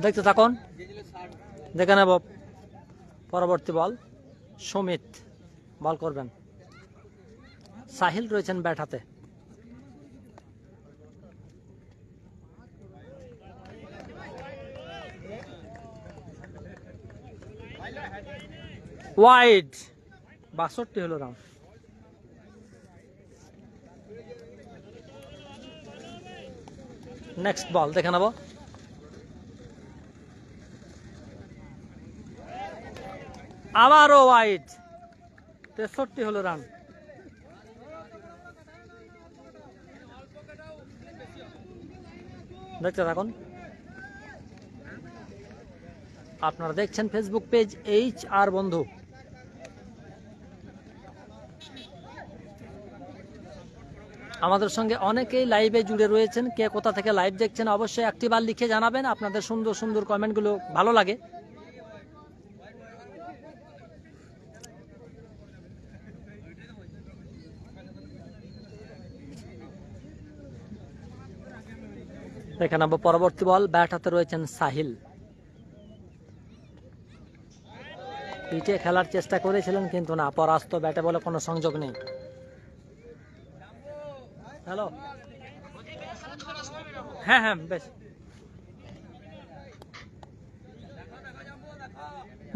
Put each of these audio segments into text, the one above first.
দেখতে থাকুন, দেখে নেব পরবর্তী বল। সুমিত বল করবেন, সাহিল রয়েছেন ব্যাট হাতে। ওয়াইড, 62 হলো রান। নেক্সট বল দেখে নেব। আবারও ওয়াইড, 63 হলো রান। দেখতে থাকুন, আপনারা দেখছেন ফেসবুক পেজ HR বন্ধু। আমাদের সঙ্গে অনেকেই লাইভে জুড়ে রয়েছেন, কে কোথা থেকে লাইভ দেখছেন অবশ্যই একটিবার লিখে জানাবেন। আপনাদের সুন্দর সুন্দর কমেন্টগুলো ভালো লাগে। দেখে নেব পরবর্তী বল। ব্যাট হাতে রয়েছেন সাহিল। পিঠে খেলার চেষ্টা করেছিলেন কিন্তু না, পরাস্ত। ব্যাটে বলে কোনো সংযোগ নেই। হ্যালো, হ্যাঁ হ্যাঁ বেশ।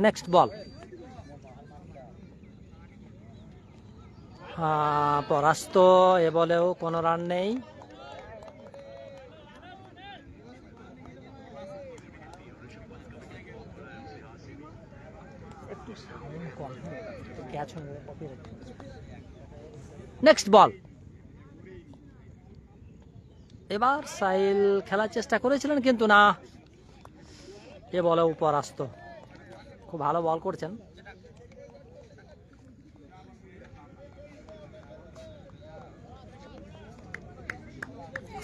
নেক্সট বল, পরাস্ত। এ বলেও কোনো রান নেই। নেক্সট বল। এবার সাহিল খেলার চেষ্টা করেছিলেন কিন্তু না, এ বলেও পরাস্ত। খুব ভালো বল করছেন।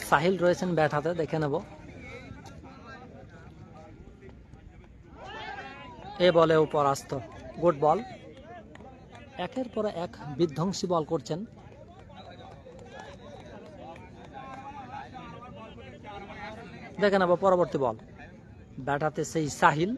সাহিল রয়েছেন ব্যাট হাতে, দেখে নেব। এ বলেও পরাস্ত। Good ball. একের পর এক বিধ্বংসী বল করছেন। দেখে নেব পরবর্তী বল। ব্যাট হাতে সেই সাহিল।